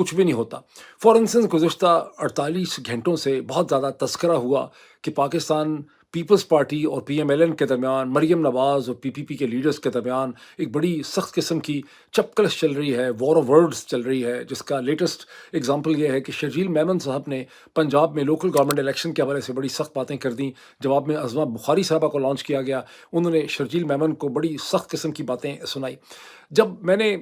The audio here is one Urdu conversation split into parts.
کچھ بھی نہیں ہوتا۔ فار انسٹنس گزشتہ 48 گھنٹوں سے بہت زیادہ تذکرہ ہوا کہ پاکستان پیپلز پارٹی اور پی ایم ایل این کے درمیان، مریم نواز اور پی پی پی کے لیڈرز کے درمیان ایک بڑی سخت قسم کی چپکلش چل رہی ہے، وار آف ورڈز چل رہی ہے، جس کا لیٹسٹ اگزامپل یہ ہے کہ شرجیل میمن صاحب نے پنجاب میں لوکل گورنمنٹ الیکشن کے حوالے سے بڑی سخت باتیں کر دیں۔ جواب میں عظمہ بخاری صاحبہ کو لانچ کیا گیا، انہوں نے شرجیل میمن کو بڑی سخت قسم کی باتیں سنائی۔ جب میں نے،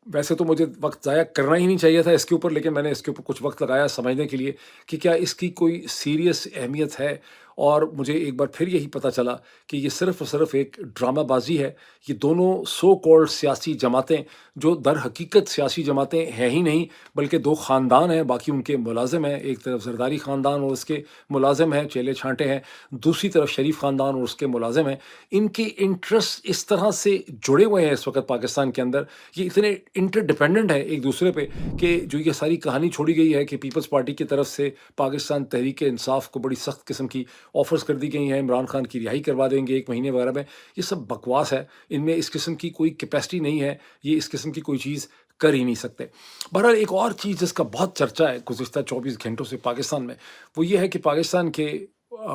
ویسے تو مجھے وقت ضائع کرنا ہی نہیں چاہیے تھا اس کے اوپر، لیکن میں نے اس کے اوپر کچھ وقت لگایا سمجھنے کے لیے کہ کیا اس کی کوئی سیریس اہمیت ہے، اور مجھے ایک بار پھر یہی پتہ چلا کہ یہ صرف اور صرف ایک ڈرامہ بازی ہے۔ یہ دونوں سو کالڈ سیاسی جماعتیں، جو در حقیقت سیاسی جماعتیں ہیں ہی نہیں بلکہ دو خاندان ہیں، باقی ان کے ملازم ہیں، ایک طرف زرداری خاندان اور اس کے ملازم ہیں، چیلے چھانٹے ہیں، دوسری طرف شریف خاندان اور اس کے ملازم ہیں۔ ان کے انٹرسٹ اس طرح سے جڑے ہوئے ہیں اس وقت پاکستان کے اندر، یہ اتنے انٹر ڈیپینڈنٹ ہیں ایک دوسرے پہ، کہ جو یہ ساری کہانی چھوڑی گئی ہے کہ پیپلز پارٹی کی طرف سے پاکستان تحریک انصاف کو بڑی سخت قسم کی آفرز کر دی گئی ہیں، عمران خان کی رہائی کروا دیں گے 1 مہینے وغیرہ میں، یہ سب بکواس ہے۔ ان میں اس قسم کی کوئی کیپیسٹی نہیں ہے، یہ اس قسم کی کوئی چیز کر ہی نہیں سکتے۔ بہرحال ایک اور چیز جس کا بہت چرچا ہے گزشتہ 24 گھنٹوں سے پاکستان میں، وہ یہ ہے کہ پاکستان کے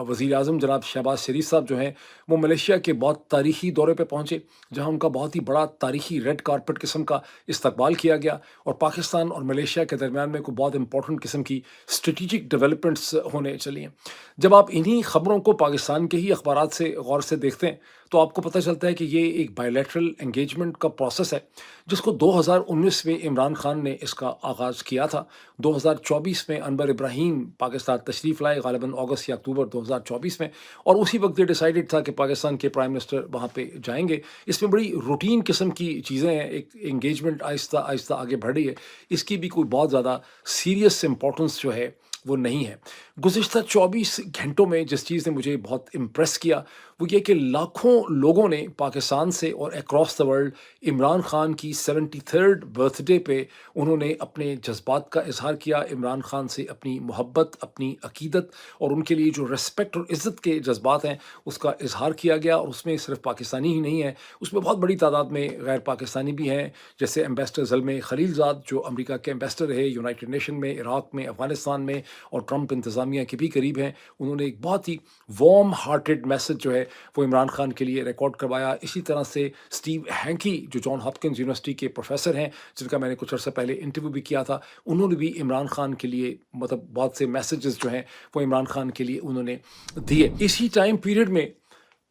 وزیر اعظم جناب شہباز شریف صاحب جو ہیں، وہ ملیشیا کے بہت تاریخی دورے پہ پہنچے، جہاں ان کا بہت ہی بڑا تاریخی ریڈ کارپٹ قسم کا استقبال کیا گیا، اور پاکستان اور ملیشیا کے درمیان میں کوئی بہت امپورٹنٹ قسم کی اسٹریٹجک ڈیولپمنٹس ہونے چلی ہیں۔ جب آپ انہی خبروں کو پاکستان کے ہی اخبارات سے غور سے دیکھتے ہیں تو آپ کو پتہ چلتا ہے کہ یہ ایک بائیلیٹرل انگیجمنٹ کا پروسیس ہے، جس کو 2019 میں عمران خان نے اس کا آغاز کیا تھا۔ 2024 میں انور ابراہیم پاکستان تشریف لائے، غالباً اگست یا اکتوبر 2024 میں، اور اسی وقت یہ ڈیسائیڈڈ تھا کہ پاکستان کے پرائم منسٹر وہاں پہ جائیں گے۔ اس میں بڑی روٹین قسم کی چیزیں ہیں، ایک انگیجمنٹ آہستہ آہستہ آگے بڑھ رہی ہے، اس کی بھی کوئی بہت زیادہ سیریس امپورٹنس جو ہے وہ نہیں ہے۔ گزشتہ 24 گھنٹوں میں جس چیز نے مجھے بہت امپریس کیا وہ یہ کہ لاکھوں لوگوں نے پاکستان سے اور across the world Imran Khan کی 73rd برتھ ڈے پہ انہوں نے اپنے جذبات کا اظہار کیا، عمران خان سے اپنی محبت، اپنی عقیدت اور ان کے لیے جو ریسپیکٹ اور عزت کے جذبات ہیں اس کا اظہار کیا گیا، اور اس میں صرف پاکستانی ہی نہیں ہے، اس میں بہت بڑی تعداد میں غیر پاکستانی بھی ہیں، جیسے ایمبیسڈر زلمے خلیل زاد جو امریکہ کے ایمبیسڈر رہے یونائٹڈ نیشن میں، عراق میں، افغانستان میں، اور ٹرمپ انتظامیہ کے بھی قریب ہیں۔ انہوں نے ایک بہت ہی وارم ہارٹڈ میسج جو ہے وہ عمران خان کے لیے ریکارڈ کروایا۔ اسی طرح سے اسٹیو ہینکی جو جان ہاپکنز یونیورسٹی کے پروفیسر ہیں، جن کا میں نے کچھ عرصہ پہلے انٹرویو بھی کیا تھا، انہوں نے بھی عمران خان کے لیے مطلب بہت سے میسیجز جو ہیں وہ عمران خان کے لیے انہوں نے دیے۔ اسی ٹائم پیریڈ میں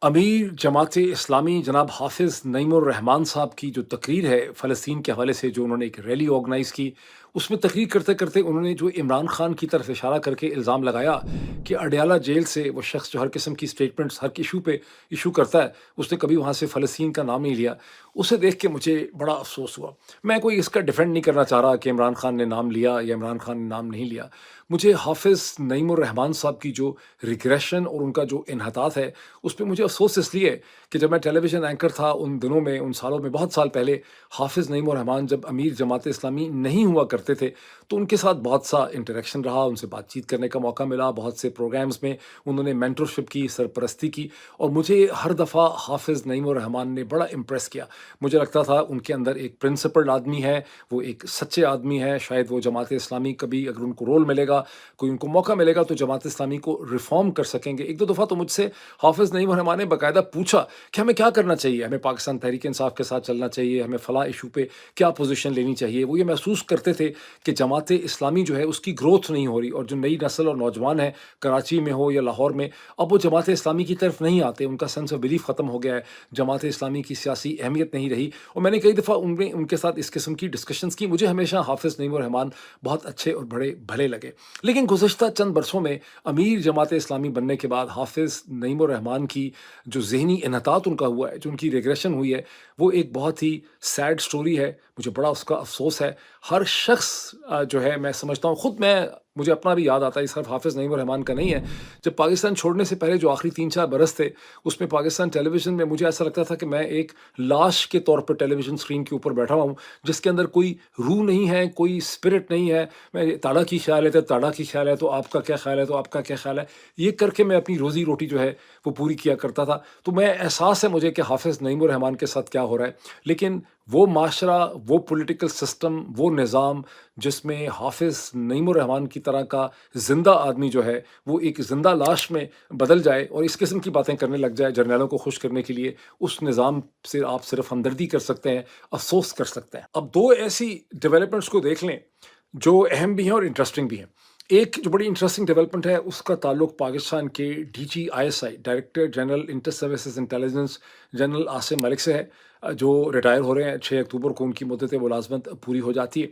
امیر جماعت اسلامی جناب حافظ نعیم الرحمان صاحب کی جو تقریر ہے فلسطین کے حوالے سے، جو انہوں نے ایک ریلی آرگنائز کی، اس میں تقریر کرتے کرتے انہوں نے جو عمران خان کی طرف اشارہ کر کے الزام لگایا کہ اڈیالہ جیل سے وہ شخص جو ہر قسم کی سٹیٹمنٹس ہر ایشو پہ ایشو کرتا ہے، اس نے کبھی وہاں سے فلسطین کا نام نہیں لیا، اسے دیکھ کے مجھے بڑا افسوس ہوا۔ میں کوئی اس کا ڈیفینڈ نہیں کرنا چاہ رہا کہ عمران خان نے نام لیا یا عمران خان نے نام نہیں لیا۔ مجھے حافظ نعیم الرحمان صاحب کی جو ریگریشن اور ان کا جو انحطاط ہے اس پہ مجھے افسوس اس لیے کہ جب میں ٹیلی ویژن اینکر تھا ان دنوں میں، ان سالوں میں، بہت سال پہلے، حافظ نعیم الرحمان جب امیر جماعت اسلامی نہیں ہوا کرتے تھے تو ان کے ساتھ بہت سا انٹریکشن رہا، ان سے بات چیت کرنے کا موقع ملا، بہت سے پروگرامز میں انہوں نے مینٹرشپ کی، سرپرستی کی، اور مجھے ہر دفعہ حافظ نعیم الرحمان نے بڑا امپریس کیا۔ مجھے لگتا تھا ان کے اندر ایک پرنسپلڈ آدمی ہے، وہ ایک سچے آدمی ہے، شاید وہ جماعت اسلامی کبھی اگر ان کو رول ملے گا، کوئی ان کو موقع ملے گا تو جماعت اسلامی کو ریفارم کر سکیں گے۔ ایک دو دفعہ تو مجھ سے حافظ نعیم الرحمان نے باقاعدہ پوچھا کہ ہمیں کیا کرنا چاہیے، ہمیں پاکستان تحریک انصاف کے ساتھ چلنا چاہیے، ہمیں فلاں ایشو پہ کیا پوزیشن لینی چاہیے۔ وہ یہ محسوس کرتے تھے کہ جماعت اسلامی جو ہے اس کی گروتھ نہیں ہو رہی، اور جو نئی نسل اور نوجوان ہیں کراچی میں ہو یا لاہور میں، اب وہ جماعت اسلامی کی طرف نہیں آتے، ان کا سینس آف بلیف ختم ہو گیا ہے، جماعت اسلامی کی سیاسی اہمیت نہیں رہی۔ اور میں نے کئی دفعہ ان کے ساتھ اس قسم کی ڈسکشنز کی۔ مجھے ہمیشہ حافظ نعیم الرحمان بہت اچھے اور بڑے بھلے لگے، لیکن گزشتہ چند برسوں میں امیر جماعت اسلامی بننے کے بعد حافظ نعیم الرحمان کی جو ذہنی انحطاط ان کا ہوا ہے، جو ان کی ریگریشن ہوئی ہے، وہ ایک بہت ہی سیڈ سٹوری ہے۔ مجھے بڑا اس کا افسوس ہے۔ ہر شخص جو ہے، میں سمجھتا ہوں، خود مجھے اپنا بھی یاد آتا ہے، صرف حافظ نعیم الرحمان کا نہیں ہے، جب پاکستان چھوڑنے سے پہلے جو آخری 3-4 برس تھے اس میں پاکستان ٹیلی ویژن میں مجھے ایسا لگتا تھا کہ میں ایک لاش کے طور پر ٹیلی ویژن اسکرین کے اوپر بیٹھا ہوا ہوں، جس کے اندر کوئی روح نہیں ہے، کوئی اسپرٹ نہیں ہے۔ میں تاڑا کی خیال ہے تو تاڑا کی خیال ہے، تو آپ کا کیا خیال ہے، تو آپ کا کیا خیال ہے، یہ کر کے میں اپنی روزی روٹی جو ہے وہ پوری کیا کرتا تھا۔ تو میں احساس ہے مجھے کہ حافظ نعیم الرحمان کے ساتھ کیا ہو رہا ہے، لیکن وہ معاشرہ، وہ پولیٹیکل سسٹم، وہ نظام جس میں حافظ نعیم الرحمن کی طرح کا زندہ آدمی جو ہے وہ ایک زندہ لاش میں بدل جائے اور اس قسم کی باتیں کرنے لگ جائے جرنیلوں کو خوش کرنے کے لیے، اس نظام سے آپ صرف ہمدردی کر سکتے ہیں، افسوس کر سکتے ہیں۔ اب دو ایسی ڈیولپمنٹس کو دیکھ لیں جو اہم بھی ہیں اور انٹرسٹنگ بھی ہیں۔ ایک جو بڑی انٹرسٹنگ ڈیولپمنٹ ہے اس کا تعلق پاکستان کے DGISI director general inter services intelligence general Asim Malik سے ہے، جو ریٹائر ہو رہے ہیں 6 اکتوبر کو، ان کی مدت ملازمت پوری ہو جاتی ہے۔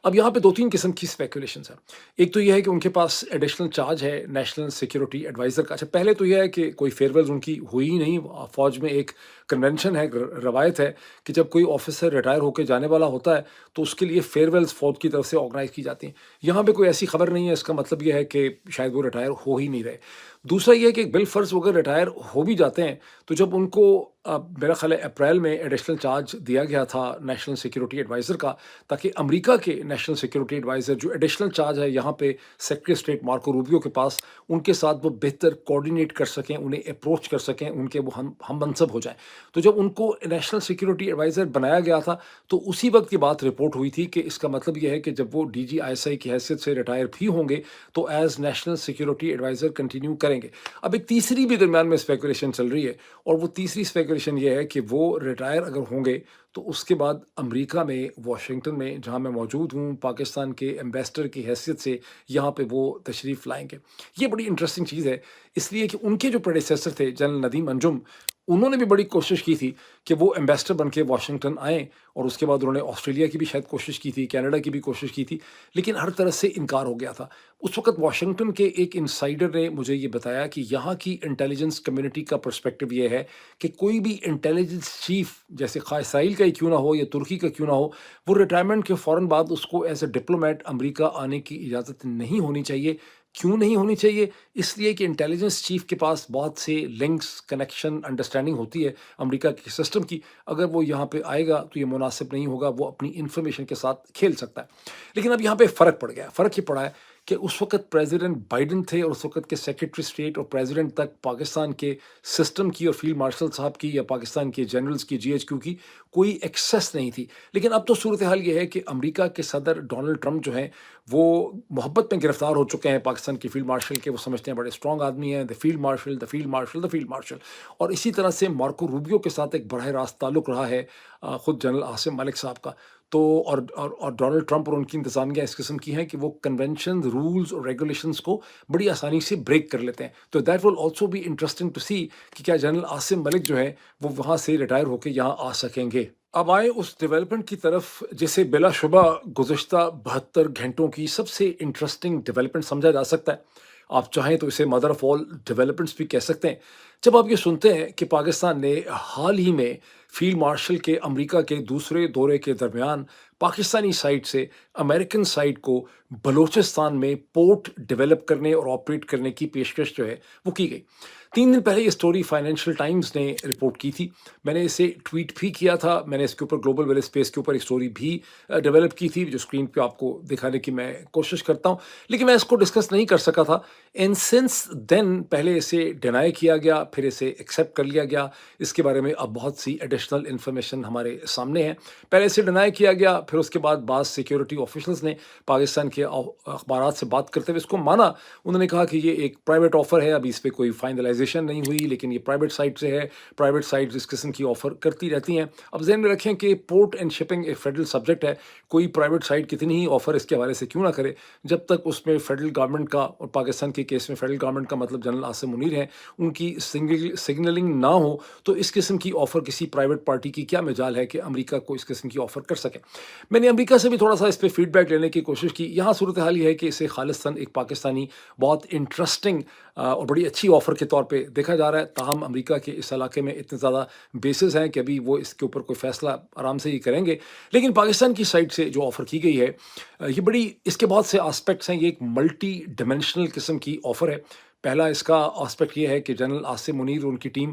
اب یہاں پہ دو تین قسم کی اسپیکولیشنس ہیں۔ ایک تو یہ ہے کہ ان کے پاس ایڈیشنل چارج ہے نیشنل سیکیورٹی ایڈوائزر کا۔ اچھا، پہلے تو یہ ہے کہ کوئی فیئر ویلز ان کی ہوئی ہی نہیں۔ فوج میں ایک کنونشن ہے، روایت ہے کہ جب کوئی آفیسر ریٹائر ہو کے جانے والا ہوتا ہے تو اس کے لیے فیئر ویلز فوج کی طرف سے آرگنائز کی جاتی ہیں۔ یہاں پہ کوئی ایسی خبر نہیں ہے، اس کا مطلب یہ ہے کہ شاید وہ ریٹائر ہو ہی نہیں رہے۔ دوسرا یہ ہے کہ بالفرض وہ اگر ریٹائر ہو بھی جاتے ہیں تو جب ان کو میرا خیال ہے اپریل میں ایڈیشنل چارج دیا گیا تھا نیشنل سیکیورٹی ایڈوائزر کا، تاکہ امریکہ کے نیشنل سیکیورٹی ایڈوائزر جو ایڈیشنل چارج ہے یہاں پہ سیکرٹری اسٹیٹ مارکو روبیو کے پاس، ان کے ساتھ وہ بہتر کوآرڈینیٹ کر سکیں، انہیں اپروچ کر سکیں، ان کے وہ ہم منصب ہو جائیں۔ تو جب ان کو نیشنل سیکیورٹی ایڈوائزر بنایا گیا تھا تو اسی وقت یہ بات رپورٹ ہوئی تھی کہ اس کا مطلب یہ ہے کہ جب وہ DGISI کی حیثیت سے ریٹائر بھی ہوں گے تو as national security adviser continue کریں گے۔ اب ایک تیسری بھی درمیان میں اسپیکولیشن چل رہی ہے، اور وہ تیسری اسپیکولیشن یہ ہے کہ وہ ریٹائر اگر ہوں گے تو اس کے بعد امریکہ میں واشنگٹن میں جہاں میں موجود ہوں پاکستان کے ایمبیسڈر کی حیثیت سے یہاں پہ وہ تشریف لائیں گے۔ یہ بڑی انٹرسٹنگ چیز ہے، اس لیے کہ ان کے جو پریڈیسیسر تھے جنرل ندیم انجم، انہوں نے بھی بڑی کوشش کی تھی کہ وہ ایمبیسڈر بن کے واشنگٹن آئیں، اور اس کے بعد انہوں نے آسٹریلیا کی بھی شاید کوشش کی تھی، کینیڈا کی بھی کوشش کی تھی، لیکن ہر طرح سے انکار ہو گیا تھا۔ اس وقت واشنگٹن کے ایک انسائڈر نے مجھے یہ بتایا کہ یہاں کی انٹیلیجنس کمیونٹی کا پرسپیکٹو یہ ہے کہ کوئی بھی انٹیلیجنس چیف، جیسے خواہ اسرائیل کا ہی کیوں نہ ہو یا ترکی کا کیوں نہ ہو، وہ ریٹائرمنٹ کے فوراً بعد اس کو ایز اے ڈپلومیٹ امریکہ آنے کی اجازت نہیں ہونی چاہیے۔ کیوں نہیں ہونی چاہیے؟ اس لیے کہ انٹیلیجنس چیف کے پاس بہت سے لنکس، کنیکشن، انڈرسٹینڈنگ ہوتی ہے امریکہ کے سسٹم کی۔ اگر وہ یہاں پہ آئے گا تو یہ مناسب نہیں ہوگا، وہ اپنی انفارمیشن کے ساتھ کھیل سکتا ہے۔ لیکن اب یہاں پہ فرق پڑ گیا۔ فرق یہ پڑا ہے کہ اس وقت پریزیڈنٹ بائیڈن تھے اور اس وقت کے سیکرٹری اسٹیٹ اور پریزیڈنٹ تک پاکستان کے سسٹم کی اور فیلڈ مارشل صاحب کی یا پاکستان کے جنرلز کی GHQ کی کوئی ایکسیس نہیں تھی۔ لیکن اب تو صورتحال یہ ہے کہ امریکہ کے صدر ڈونلڈ ٹرمپ جو ہیں وہ محبت میں گرفتار ہو چکے ہیں پاکستان کی فیلڈ مارشل کے۔ وہ سمجھتے ہیں بڑے اسٹرانگ آدمی ہیں، the field marshal, the field marshal, the field marshal. اور اسی طرح سے مارکو روبیو کے ساتھ ایک براہ راست تعلق رہا ہے خود جنرل عاصم ملک صاحب کا۔ تو اور ڈونلڈ ٹرمپ اور ان کی انتظامیہ اس قسم کی ہیں کہ وہ کنونشن، رولز اور ریگولیشنز کو بڑی آسانی سے بریک کر لیتے ہیں۔ تو that will also be interesting to see کہ کیا جنرل عاصم ملک جو ہے وہ وہاں سے ریٹائر ہو کے یہاں آ سکیں گے۔ اب آئے اس ڈیولپمنٹ کی طرف جسے بلا شبہ گزشتہ 72 گھنٹوں کی سب سے انٹرسٹنگ ڈیولپمنٹ سمجھا جا سکتا ہے۔ آپ چاہیں تو اسے مدر آف آل ڈیولپمنٹس بھی کہہ سکتے ہیں۔ جب آپ یہ سنتے ہیں کہ پاکستان نے حال ہی میں فیلڈ مارشل کے امریکہ کے دوسرے دورے کے درمیان پاکستانی سائٹ سے امریکن سائٹ کو بلوچستان میں پورٹ ڈیولپ کرنے اور آپریٹ کرنے کی پیشکش جو ہے وہ کی گئی۔ 3 دن پہلے یہ سٹوری فائنینشیل ٹائمز نے رپورٹ کی تھی، میں نے اسے ٹویٹ بھی کیا تھا، میں نے اس کے اوپر گلوبل ویلیج اسپیس کے اوپر ایک سٹوری بھی ڈیولپ کی تھی جو اسکرین پہ آپ کو دکھانے کی میں کوشش کرتا ہوں، لیکن میں اس کو ڈسکس نہیں کر سکا تھا۔ اینڈ سنس دین پہلے اسے ڈینائی کیا گیا، پھر اسے ایکسیپٹ کر لیا گیا۔ اس کے بارے میں اب بہت سی ایڈیشنل انفارمیشن ہمارے سامنے ہے۔ پہلے اسے ڈینائی کیا گیا، پھر اس کے بعد بعض سیکیورٹی آفیشلز نے پاکستان کے اخبارات سے بات کرتے ہوئے اس کو مانا۔ انہوں نے کہا کہ یہ ایک پرائیویٹ آفر ہے، ابھی اس پہ کوئی فائنلائزیشن نہیں ہوئی، لیکن یہ پرائیویٹ سائٹ سے ہے، پرائیویٹ سائٹس اس قسم کی آفر کرتی رہتی ہیں۔ اب ذہن میں رکھیں کہ پورٹ اینڈ شپنگ ایک فیڈرل سبجیکٹ ہے، کوئی پرائیویٹ سائٹ کتنی ہی آفر اس کے حوالے سے کیوں نہ کرے، جب تک اس میں فیڈرل گورنمنٹ کا، اور پاکستان کے کیس میں فیڈرل گورنمنٹ کا مطلب جنرل عاصم منیر ہیں، ان کی سگنلنگ نہ ہو تو اس قسم کی آفر کسی پرائیویٹ پارٹی کی کیا مجال ہے کہ امریکہ کو اس قسم کی آفر کر سکے۔ میں نے امریکہ سے بھی تھوڑا سا اس پہ فیڈ بیک لینے کی کوشش کی۔ یہاں صورتحال یہ ہے کہ اسے خالصتاً ایک پاکستانی بہت انٹرسٹنگ اور بڑی اچھی آفر کے طور پہ دیکھا جا رہا ہے، تاہم امریکہ کے اس علاقے میں اتنے زیادہ بیسز ہیں کہ ابھی وہ اس کے اوپر کوئی فیصلہ آرام سے ہی کریں گے۔ لیکن پاکستان کی سائٹ سے جو آفر کی گئی ہے یہ بڑی، اس کے بہت سے آسپیکٹس ہیں، یہ ایک ملٹی ڈیمینشنل قسم کی آفر ہے۔ پہلا اس کا آسپیکٹ یہ ہے کہ جنرل عاصم منیر اور ان کی ٹیم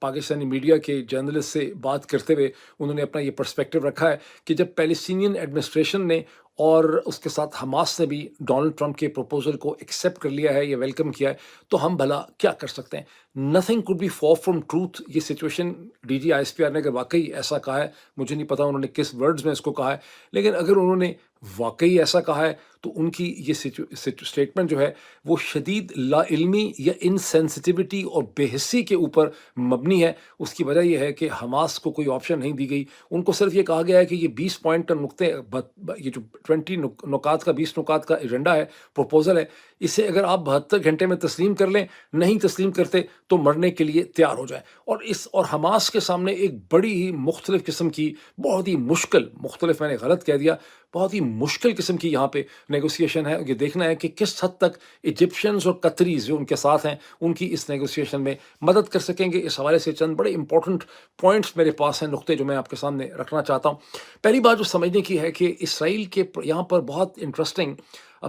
پاکستانی میڈیا کے جرنلسٹ سے بات کرتے ہوئے انہوں نے اپنا یہ پرسپیکٹو رکھا ہے کہ جب پیلسٹینین ایڈمنسٹریشن نے اور اس کے ساتھ حماس نے بھی ڈونلڈ ٹرمپ کے پروپوزل کو ایکسیپٹ کر لیا ہے یا ویلکم کیا ہے تو ہم بھلا کیا کر سکتے ہیں. Nothing could be far from truth. یہ situation D G I S P R نے اگر واقعی ایسا کہا ہے, مجھے نہیں پتا انہوں نے کس ورڈز میں اس کو کہا ہے, لیکن اگر انہوں نے واقعی ایسا کہا ہے تو ان کی یہ اسٹیٹمنٹ جو ہے وہ شدید لا علمی یا انسینسٹیوٹی اور بے حسی کے اوپر مبنی ہے. اس کی وجہ یہ ہے کہ حماس کو کوئی آپشن نہیں دی گئی. ان کو صرف یہ کہا گیا ہے کہ یہ 20 پوائنٹ کا نقطے, یہ جو 20 نکات کا 20 نکات کا ایجنڈا ہے, پروپوزل ہے, اسے اگر آپ 72 گھنٹے میں تسلیم کر لیں, نہیں تسلیم کرتے تو مرنے کے لیے تیار ہو جائیں. اور حماس کے سامنے ایک بڑی ہی مختلف قسم کی, بہت ہی مشکل, مختلف میں نے غلط کہہ دیا, بہت ہی مشکل قسم کی یہاں پہ نیگوسیشن ہے. یہ دیکھنا ہے کہ کس حد تک ایجپشنز اور قطریز جو ان کے ساتھ ہیں ان کی اس نیگوسیشن میں مدد کر سکیں گے. اس حوالے سے چند بڑے امپورٹنٹ پوائنٹس میرے پاس ہیں, نقطے جو میں آپ کے سامنے رکھنا چاہتا ہوں. پہلی بات جو سمجھنے کی ہے کہ اسرائیل کے یہاں پر بہت انٹرسٹنگ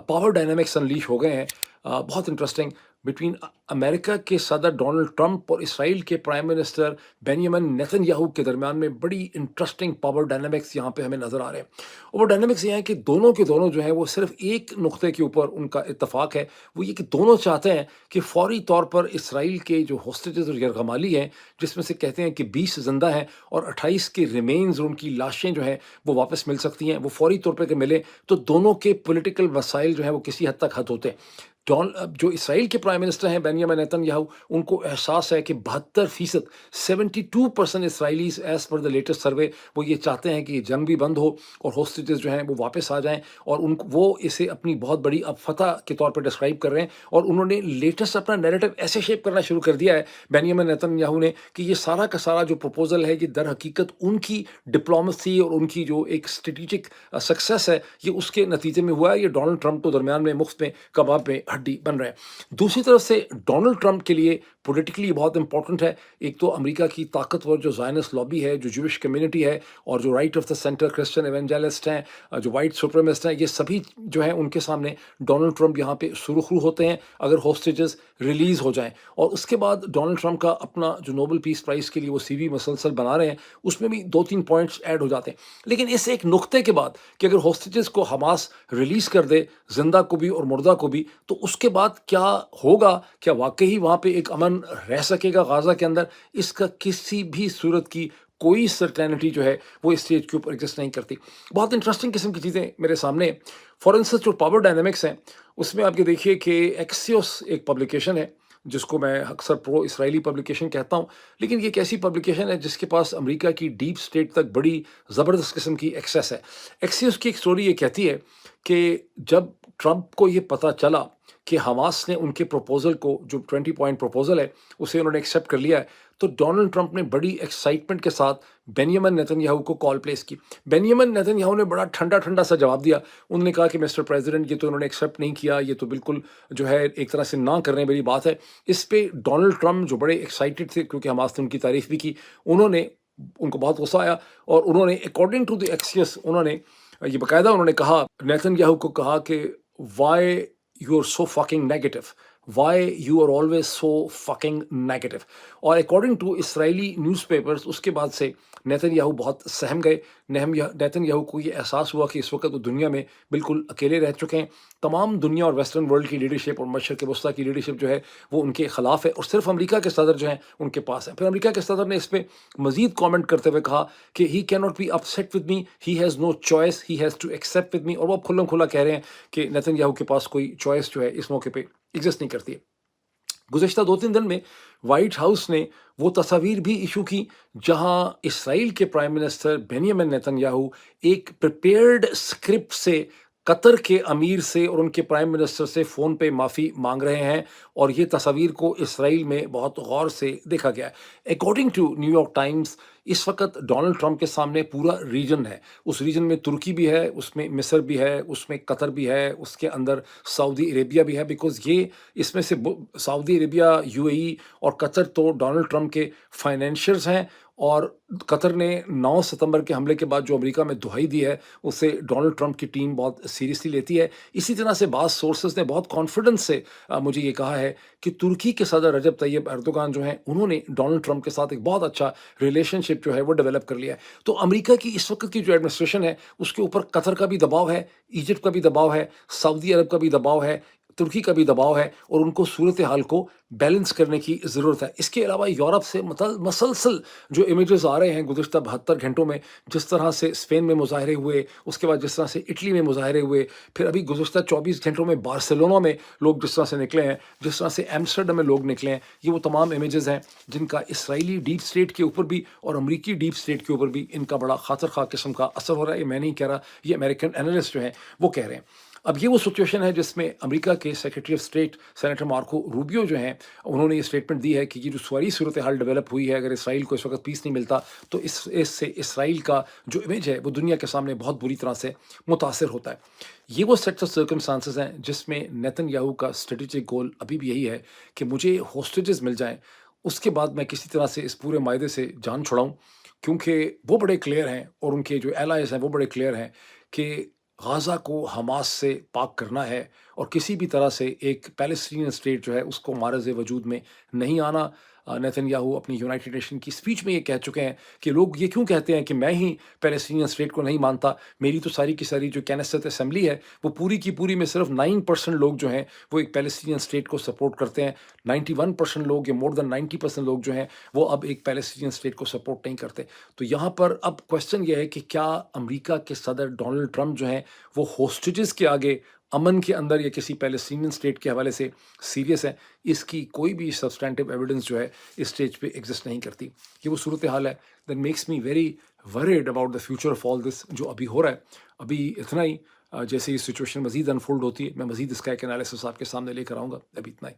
پاور ڈائنامکس انلیش ہو گئے ہیں, بہت انٹرسٹنگ, بٹوین امریکہ کے صدر ڈونلڈ ٹرمپ اور اسرائیل کے پرائم منسٹر بینیامن نیتن یاہو کے درمیان میں بڑی انٹرسٹنگ پاور ڈائنامکس یہاں پہ ہمیں نظر آ رہے ہیں. اور وہ ڈائنامکس یہ ہیں کہ دونوں کے دونوں جو ہیں وہ صرف ایک نقطے کے اوپر ان کا اتفاق ہے, وہ یہ کہ دونوں چاہتے ہیں کہ فوری طور پر اسرائیل کے جو ہوسٹیجز اور یرغمالی ہیں, جس میں سے کہتے ہیں کہ 20 زندہ ہیں اور 28 کے ریمینز اور ان کی لاشیں جو ہیں وہ واپس مل سکتی ہیں, وہ فوری طور پہ کہ ملے تو دونوں کے پولیٹیکل وسائل جو ہیں وہ کسی حد تک حد ہوتے ہیں. جو اسرائیل کے پرائم منسٹر ہیں بینیامن نیتن یاہو, ان کو احساس ہے کہ 72%, 72% اسرائیلیز as per the latest survey وہ یہ چاہتے ہیں کہ یہ جنگ بھی بند ہو اور ہوسٹیجز جو ہیں وہ واپس آ جائیں, اور وہ اسے اپنی بہت بڑی اب فتح کے طور پر ڈسکرائب کر رہے ہیں. اور انہوں نے لیٹسٹ اپنا نیریٹو ایسے شیپ کرنا شروع کر دیا ہے بینیامن نیتن یاہو نے کہ یہ سارا کا سارا جو پروپوزل ہے یہ در حقیقت ان کی ڈپلومسی اور ان کی جو ایک اسٹریٹجک سکسیس ہے یہ اس کے نتیجے میں ہوا ہے. یہ ڈونلڈ ٹرمپ تو درمیان میں مفت میں کباب میں ہڈی بن رہے ہیں. دوسری طرف سے ڈونلڈ ٹرمپ کے لیے پولیٹیکلی بہت امپورٹنٹ ہے. ایک تو امریکہ کی طاقتور جو زائنس لابی ہے, جو جوش کمیونٹی ہے, اور جو right of the centre Christian evangelist ہیں, جو وائٹ سپریمسٹ ہیں, یہ سبھی جو ہیں ان کے سامنے ڈونلڈ ٹرمپ یہاں پہ سرخرو ہوتے ہیں اگر ہوسٹیجز ریلیز ہو جائیں. اور اس کے بعد ڈونلڈ ٹرمپ کا اپنا جو نوبل پیس پرائز کے لیے وہ سی وی مسلسل بنا رہے ہیں, اس میں بھی 2-3 پوائنٹس ایڈ ہو جاتے ہیں. لیکن اس ایک نقطے کے بعد کہ اگر ہوسٹیجز کو حماس ریلیز کر دے, زندہ کو بھی اور مردہ کو بھی, تو اس کے بعد کیا ہوگا, کیا واقعی وہاں پہ ایک امن رہ سکے گا غازہ کے اندر, اس کا کسی بھی صورت کی کوئی سرٹینٹی جو ہے وہ اس اسٹیج کے اوپر ایگزسٹ نہیں کرتی. بہت انٹرسٹنگ قسم کی چیزیں میرے سامنے. فار انسٹنس جو پاور ڈائنامکس ہیں اس میں آپ یہ دیکھیے کہ ایکسیوس ایک پبلیکیشن ہے جس کو میں اکثر پرو اسرائیلی پبلیکیشن کہتا ہوں, لیکن یہ ایک ایسی پبلیکیشن ہے جس کے پاس امریکہ کی ڈیپ سٹیٹ تک بڑی زبردست قسم کی ایکسیس ہے. ایکسیوس کی ایک سٹوری یہ کہتی ہے کہ جب ٹرمپ کو یہ پتہ چلا کہ حماس نے ان کے پروپوزل کو, جو 20 پوائنٹ پروپوزل ہے, اسے انہوں نے ایکسیپٹ کر لیا ہے, تو ڈونلڈ ٹرمپ نے بڑی ایکسائٹمنٹ کے ساتھ بینیامن نیتن یاہو کو کال پلیس کی. بینیامن نیتن یاہو نے بڑا ٹھنڈا سا جواب دیا. انہوں نے کہا کہ مسٹر پریزیڈنٹ, یہ تو انہوں نے ایکسیپٹ نہیں کیا, یہ تو بالکل جو ہے ایک طرح سے نہ کرنے والی بات ہے. اس پہ ڈونلڈ ٹرمپ جو بڑے ایکسائٹڈ تھے کیونکہ حماس نے ان کی تعریف بھی کی, ان کو بہت غصہ آیا, اور انہوں نے اکارڈنگ ٹو دی ایکسیس انہوں نے یہ باقاعدہ انہوں نے کہا, نیتن یاہو کو کہا کہ why you are so fucking negative, why you are always so fucking negative. اور according to Israeli newspapers اس کے بعد سے نیتن یاہو بہت سہم گئے. نیتن یاہو کو یہ احساس ہوا کہ اس وقت وہ دنیا میں بالکل اکیلے رہ چکے ہیں. تمام دنیا اور ویسٹرن ورلڈ کی لیڈرشپ اور مشرق وسطیٰ کی لیڈرشپ جو ہے وہ ان کے خلاف ہے, اور صرف امریکہ کے صدر جو ہیں ان کے پاس ہے. پھر امریکہ کے صدر نے اس پہ مزید کامنٹ کرتے ہوئے کہا کہ he can not be upset with me, he has no choice, he has to accept with me. اور وہ اب کھلم کھلا کہہ رہے ہیں کہ نیتن یاہو کے پاس کوئی چوائس جو ہے اس موقع پہ ایگزسٹ نہیں کرتی ہے. گزشتہ 2-3 دن میں وائٹ ہاؤس نے وہ تصاویر بھی ایشو کی جہاں اسرائیل کے پرائم منسٹر بینیامن نیتن یاہو ایک پریپیئرڈ اسکرپٹ سے قطر کے امیر سے اور ان کے پرائم منسٹر سے فون پہ معافی مانگ رہے ہیں, اور یہ تصاویر کو اسرائیل میں بہت غور سے دیکھا گیا ہے. According to New York Times اس وقت ڈونلڈ ٹرمپ کے سامنے پورا ریجن ہے. اس ریجن میں ترکی بھی ہے, اس میں مصر بھی ہے, اس میں قطر بھی ہے, اس کے اندر سعودی عربیہ بھی ہے, بیکاز یہ اس میں سے سعودی عربیہ, یو اے ای اور قطر تو ڈونلڈ ٹرمپ کے فائنینشیئرز ہیں, اور قطر نے 9 ستمبر کے حملے کے بعد جو امریکہ میں دہائی دی ہے اسے ڈونلڈ ٹرمپ کی ٹیم بہت سیریسلی لیتی ہے۔ اسی طرح سے بعض سورسز نے بہت کانفیڈنس سے مجھے یہ کہا ہے کہ ترکی کے صدر رجب طیب ایردوغان جو ہیں انہوں نے ڈونلڈ ٹرمپ کے ساتھ ایک بہت اچھا ریلیشن شپ جو ہے وہ ڈیولپ کر لیا ہے۔ تو امریکہ کی اس وقت کی جو ایڈمنسٹریشن ہے اس کے اوپر قطر کا بھی دباؤ ہے، ایجپٹ کا بھی دباؤ ہے، سعودی عرب کا بھی دباؤ ہے، ترکی کا بھی دباؤ ہے، اور ان کو صورتحال کو بیلنس کرنے کی ضرورت ہے۔ اس کے علاوہ یورپ سے مسلسل جو امیجز آ رہے ہیں گزشتہ 72 گھنٹوں میں، جس طرح سے اسپین میں مظاہرے ہوئے، اس کے بعد جس طرح سے اٹلی میں مظاہرے ہوئے، پھر ابھی گزشتہ 24 گھنٹوں میں بارسلونا میں لوگ جس طرح سے نکلے ہیں، جس طرح سے ایمسٹرڈم میں لوگ نکلے ہیں، یہ وہ تمام امیجز ہیں جن کا اسرائیلی ڈیپ اسٹیٹ کے اوپر بھی اور امریکی ڈیپ اسٹیٹ کے اوپر بھی ان کا بڑا خاطر خواہ قسم کا اثر ہو رہا ہے۔ یہ میں نہیں کہہ رہا، یہ امریکن اینالسٹ جو ہیں وہ کہہ رہے ہیں۔ اب یہ وہ سچویشن ہے جس میں امریکہ کے secretary of state senator Marco Rubio جو ہیں انہوں نے یہ اسٹیٹمنٹ دی ہے کہ یہ جو ساری صورتحال ڈیولپ ہوئی ہے، اگر اسرائیل کو اس وقت پیس نہیں ملتا تو اس سے اسرائیل کا جو امیج ہے وہ دنیا کے سامنے بہت بری طرح سے متاثر ہوتا ہے۔ یہ وہ سیٹ آف سرکمسٹانسز ہیں جس میں نیتن یاہو کا اسٹریٹجک گول ابھی بھی یہی ہے کہ مجھے ہوسٹیجز مل جائیں، اس کے بعد میں کسی طرح سے اس پورے معاہدے سے جان چھڑاؤں، کیونکہ وہ بڑے کلیئر ہیں اور ان کے جو ایلائز ہیں وہ بڑے کلیئر ہیں کہ غازہ کو حماس سے پاک کرنا ہے اور کسی بھی طرح سے ایک پیلسٹینین اسٹیٹ جو ہے اس کو معرض وجود میں نہیں آنا۔ نیتن یاہو اپنی یونائٹڈ نیشن کی اسپیچ میں یہ کہہ چکے ہیں کہ لوگ یہ کیوں کہتے ہیں کہ میں ہی پیلسٹینین اسٹیٹ کو نہیں مانتا، میری تو ساری کی ساری جو کینیست اسمبلی ہے وہ پوری کی پوری میں صرف 9% لوگ جو ہیں وہ ایک پیلسٹینین اسٹیٹ کو سپورٹ کرتے ہیں، 91% لوگ یا مور دین 90% لوگ جو ہیں وہ اب ایک پیلسٹینین اسٹیٹ کو سپورٹ نہیں کرتے۔ تو یہاں پر اب کوشچن یہ ہے کہ کیا امریکہ کے صدر ڈونلڈ ٹرمپ جو ہیں وہ ہوسٹیجز کے آگے امن کے اندر یا کسی پیلسٹینین اسٹیٹ کے حوالے سے سیریس ہے؟ اس کی کوئی بھی سبسٹینٹیو ایویڈنس جو ہے اس اسٹیج پہ ایگزسٹ نہیں کرتی۔ یہ وہ صورتحال ہے that makes me very worried about the future of all this جو ابھی ہو رہا ہے۔ ابھی اتنا ہی، جیسے یہ سچویشن مزید انفولڈ ہوتی ہے میں مزید اس کا ایک انالیسس آپ کے سامنے لے کر آؤں گا۔ ابھی اتنا ہی۔